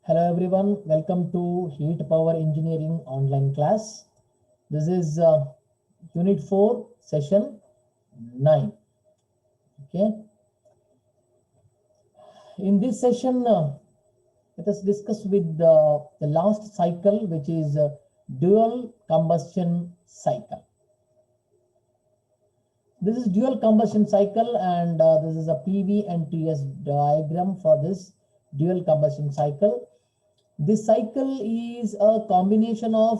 Hello everyone, welcome to Heat Power Engineering online class. This is Unit 4, Session 9. Okay. In this session, let us discuss with the last cycle, which is dual combustion cycle. This is dual combustion cycle, and this is a PV and TS diagram for this dual combustion cycle. This cycle is a combination of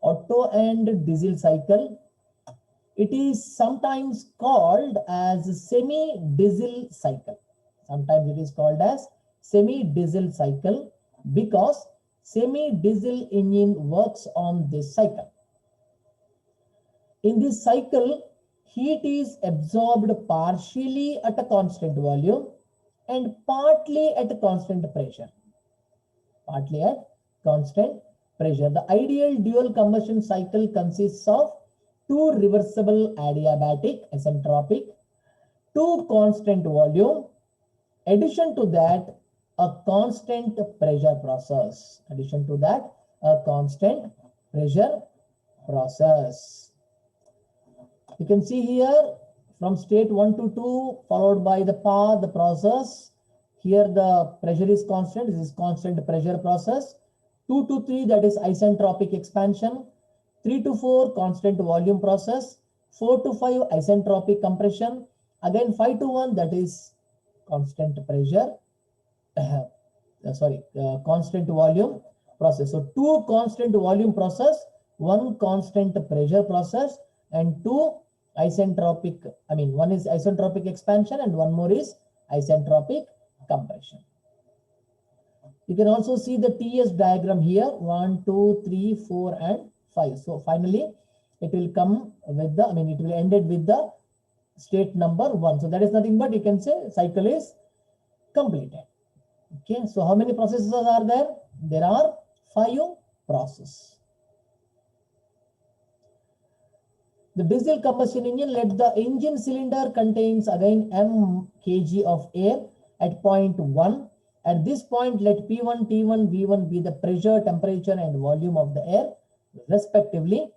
Otto and diesel cycle. It is sometimes called as semi-diesel cycle. Sometimes it is called as semi-diesel cycle because semi-diesel engine works on this cycle. In this cycle, heat is absorbed partially at a constant volume and partly at a constant pressure. Partly at constant pressure. The ideal dual combustion cycle consists of two reversible adiabatic isentropic, two constant volume, addition to that a constant pressure process. Addition to that a constant pressure process. You can see here from state 1 to 2 followed by the path, the process. Here the pressure is constant, this is constant pressure process. 2 to 3, that is isentropic expansion. 3 to 4, constant volume process. 4 to 5, isentropic compression. Again 5 to 1, that is constant pressure, constant volume process. So 2 constant volume process, 1 constant pressure process, and 2 isentropic, one is isentropic expansion and one more is isentropic compression. You can also see the TS diagram here, 1, 2, 3, 4, and 5. So finally, it will come with the, it will end it with the state number 1. So that is nothing but you can say cycle is completed. Okay, so how many processes are there? There are 5 processes. The diesel combustion engine, let the engine cylinder contains again m kg of air at point 1. At this point, let P1, T1, V1 be the pressure, temperature, and volume of the air, respectively.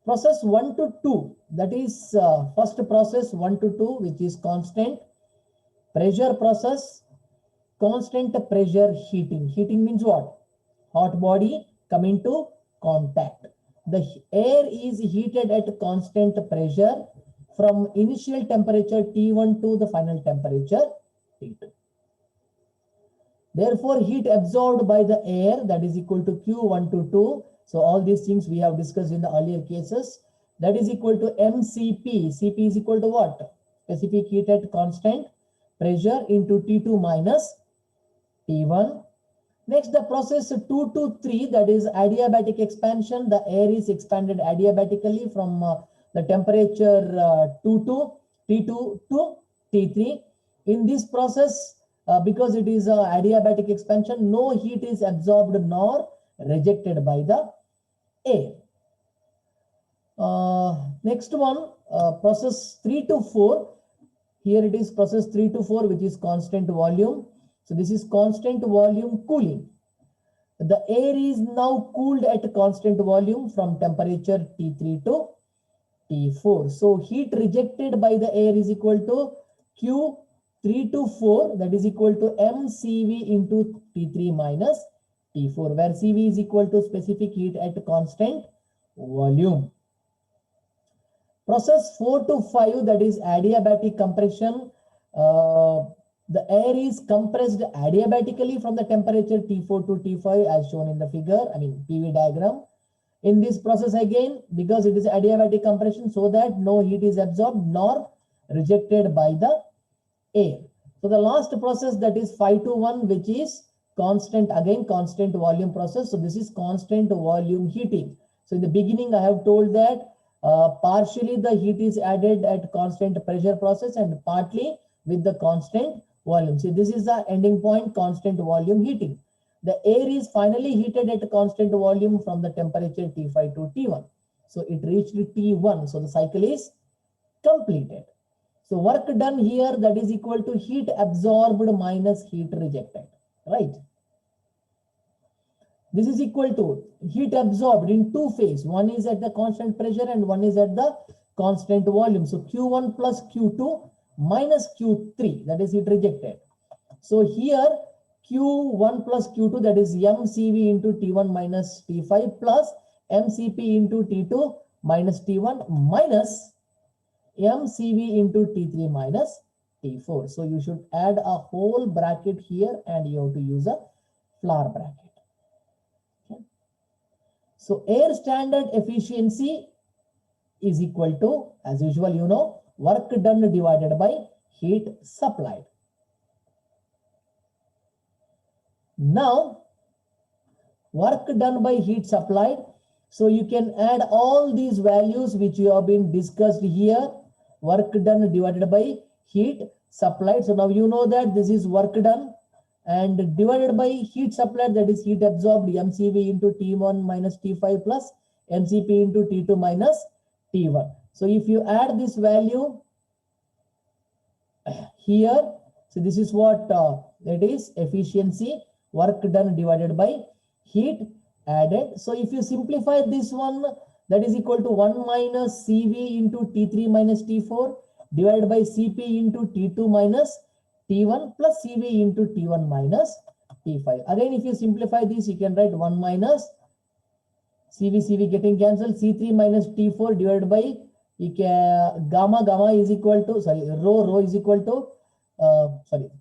Process 1 to 2, that is first process 1 to 2, which is constant pressure process, constant pressure heating. Heating means what? Hot body come into contact. The air is heated at constant pressure from initial temperature T1 to the final temperature T2. Therefore, heat absorbed by the air, that is equal to Q1 to 2. So all these things we have discussed in the earlier cases. That is equal to mCp. Cp is equal to what? Specific heat at constant pressure into T2 minus T1. Next, the process 2 to 3, that is adiabatic expansion. The air is expanded adiabatically from the temperature 2 to T2 to T3. In this process, because it is adiabatic expansion, no heat is absorbed nor rejected by the air. Next one, process 3 to 4. Here it is process 3 to 4, which is constant volume. So this is constant volume cooling. The air is now cooled at constant volume from temperature T3 to T4. So heat rejected by the air is equal to Q3 to 4, that is equal to mCV into T3 minus T4, where CV is equal to specific heat at constant volume. Process 4 to 5, that is adiabatic compression. The air is compressed adiabatically from the temperature T4 to T5 as shown in the figure, PV diagram. In this process again, because it is adiabatic compression, so that no heat is absorbed nor rejected by the air. So the last process, that is 5 to 1, which is constant, again constant volume process. So this is constant volume heating. So in the beginning, I have told that partially the heat is added at constant pressure process and partly with the constant volume. See, this is the ending point, constant volume heating. The air is finally heated at a constant volume from the temperature T5 to T1. So it reached T1. So the cycle is completed. So work done here, that is equal to heat absorbed minus heat rejected. right? This is equal to heat absorbed in two phase. One is at the constant pressure and one is at the constant volume. So Q1 plus Q2 minus Q3, that is heat rejected. So here Q1 plus Q2, that is mCV into T1 minus T5 plus mCP into T2 minus T1 minus mCV into T3 minus T4. So you should add a whole bracket here and you have to use a floor bracket. Okay. So air standard efficiency is equal to, as usual, you know, work done divided by heat supplied. Now, work done by heat supplied. So you can add all these values which you have been discussed here. Work done divided by heat supplied. So now you know that this is work done and divided by heat supplied, that is heat absorbed, mCV into T1 minus T5 plus mCP into T2 minus T1. So if you add this value here, so this is what it is, efficiency, work done divided by heat added. So if you simplify this one, that is equal to 1 minus CV into T3 minus T4 divided by CP into T2 minus T1 plus CV into T1 minus T5. Again, if you simplify this, you can write 1 minus CV getting cancelled, C3 minus T4 divided by gamma is equal to, rho is equal to,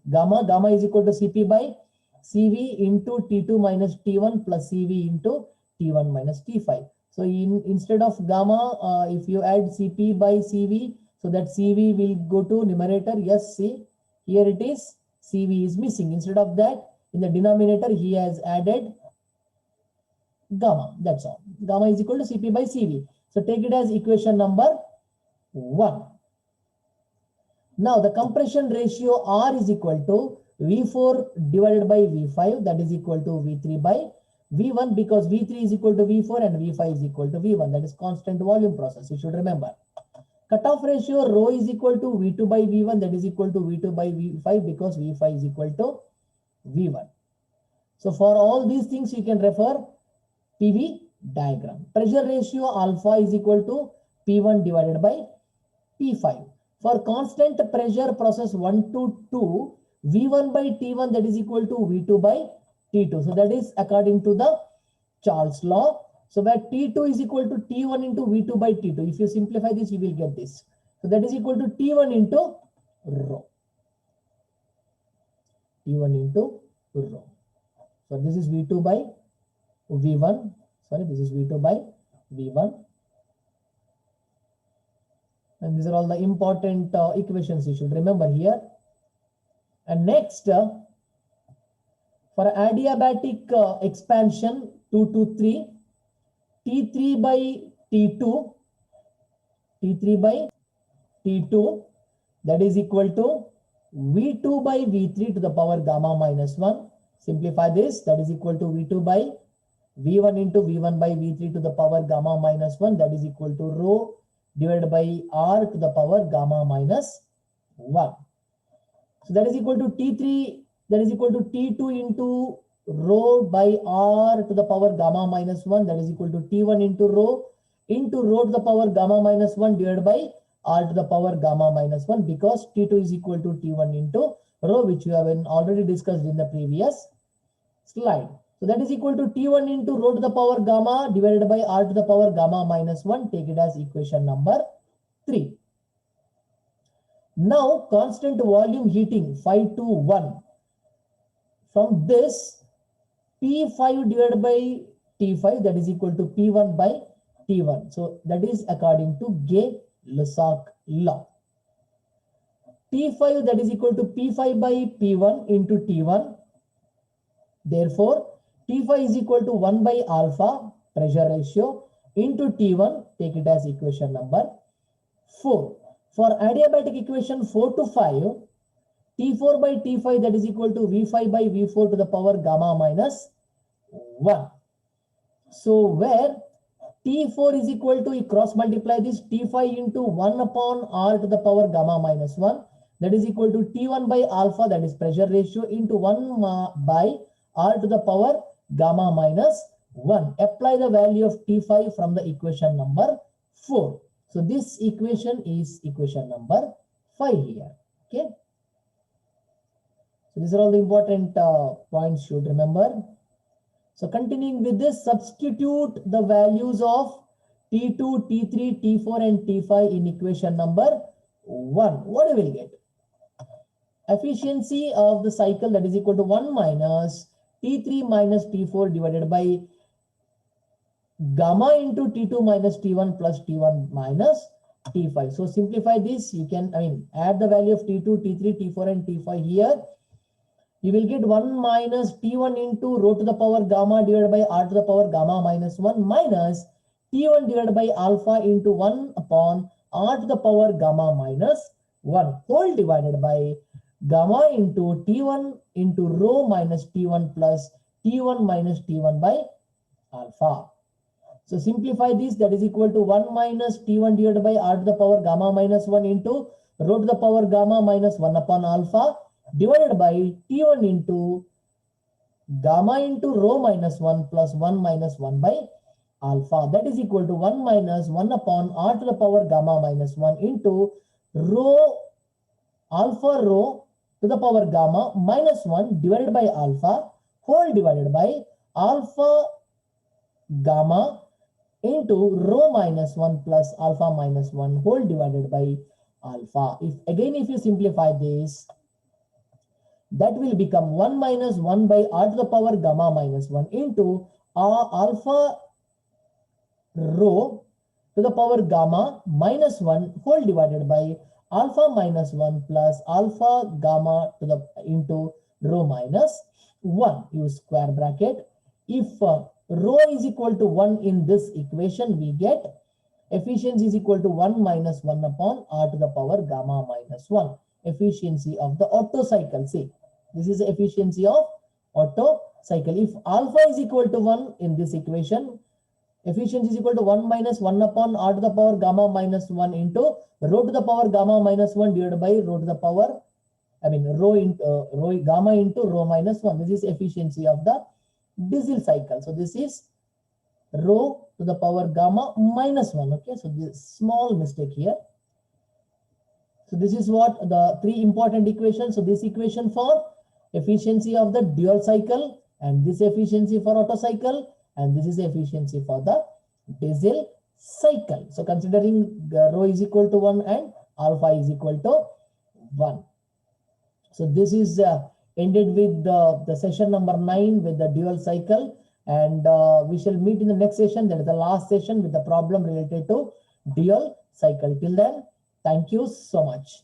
gamma is equal to CP by CV into T2 minus T1 plus CV into T1 minus T5. So instead of gamma, if you add CP by CV, so that CV will go to numerator. Yes, see, here it is, CV is missing. Instead of that, in the denominator, he has added gamma. That's all. Gamma is equal to CP by CV. So take it as equation number 1. Now the compression ratio R is equal to V4 divided by V5, that is equal to V3 by V1, because V3 is equal to V4 and V5 is equal to V1. That is constant volume process. You should remember. Cutoff ratio rho is equal to V2 by V1, that is equal to V2 by V5, because V5 is equal to V1. So for all these things, you can refer PV diagram. Pressure ratio alpha is equal to P1 divided by P5. For constant pressure process 1 to 2, V1 by T1, that is equal to V2 by T2. So that is according to the Charles law. So where T2 is equal to T1 into V2 by T2. If you simplify this, you will get this. So that is equal to T1 into rho. T1 into rho. So this is V2 by V1. Sorry, this is V2 by V1. And these are all the important equations you should remember here. And next, for adiabatic expansion 2 to 3, T3 by T2, that is equal to V2 by V3 to the power gamma minus 1. Simplify this, that is equal to V2 by V1 into V1 by V3 to the power gamma minus 1, that is equal to rho divided by R to the power gamma minus 1. So that is equal to T3, that is equal to T2 into rho by R to the power gamma minus 1, that is equal to T1 into rho to the power gamma minus 1 divided by R to the power gamma minus 1, because T2 is equal to T1 into rho, which we have already discussed in the previous slide. So that is equal to T1 into rho to the power gamma divided by R to the power gamma minus 1. Take it as equation number 3. Now constant volume heating 5 to 1. From this, P5 divided by T5, that is equal to P1 by T1. So that is according to Gay-Lussac law. T5, that is equal to P5 by P1 into T1. Therefore, T5 is equal to 1 by alpha, pressure ratio, into T1. Take it as equation number 4. For adiabatic equation 4 to 5, T4 by T5, that is equal to V5 by V4 to the power gamma minus 1. So where T4 is equal to, you cross multiply this, T5 into 1 upon R to the power gamma minus 1. that is equal to T1 by alpha, that is pressure ratio, into 1 by R to the power gamma minus 1. Apply the value of T5 from the equation number 4. So this equation is equation number 5 here. Okay. So these are all the important points you should remember. So continuing with this, substitute the values of T2, T3, T4 and T5 in equation number 1. What you will get? Efficiency of the cycle, that is equal to 1 minus T3 minus T4 divided by gamma into T2 minus T1 plus T1 minus T5. So simplify this. You can, add the value of T2, T3, T4 and T5 here. You will get 1 minus T1 into rho to the power gamma divided by R to the power gamma minus 1 minus T1 divided by alpha into 1 upon R to the power gamma minus 1 whole divided by gamma into T1 into rho minus T1 plus T1 minus T1 by alpha. So simplify this, that is equal to 1 minus T1 divided by R to the power gamma minus 1 into rho to the power gamma minus 1 upon alpha divided by T1 into gamma into rho minus 1 plus 1 minus 1 by alpha. That is equal to 1 minus 1 upon R to the power gamma minus 1 into rho alpha rho to the power gamma minus 1 divided by alpha whole divided by alpha gamma into rho minus 1 plus alpha minus 1 whole divided by alpha. If you simplify this, that will become 1 minus 1 by R to the power gamma minus 1 into alpha rho to the power gamma minus 1 whole divided by alpha minus 1 plus alpha gamma to the into rho minus 1. Use square bracket. If rho is equal to 1 in this equation, we get efficiency is equal to 1 minus 1 upon R to the power gamma minus 1. Efficiency of the Otto cycle. See, this is the efficiency of Otto cycle. If alpha is equal to 1 in this equation, efficiency is equal to 1 minus 1 upon R to the power gamma minus 1 into rho to the power gamma minus 1 divided by rho to the power, rho gamma into rho minus 1. This is efficiency of the diesel cycle. So this is rho to the power gamma minus 1. Okay, so this small mistake here. So this is what the 3 important equations. So this equation for efficiency of the dual cycle, and this efficiency for Otto cycle, and this is efficiency for the diesel cycle. So considering rho is equal to 1 and alpha is equal to 1. So this is ended with the session number 9 with the dual cycle, and we shall meet in the next session. That is the last session with the problem related to dual cycle. Till then, thank you so much.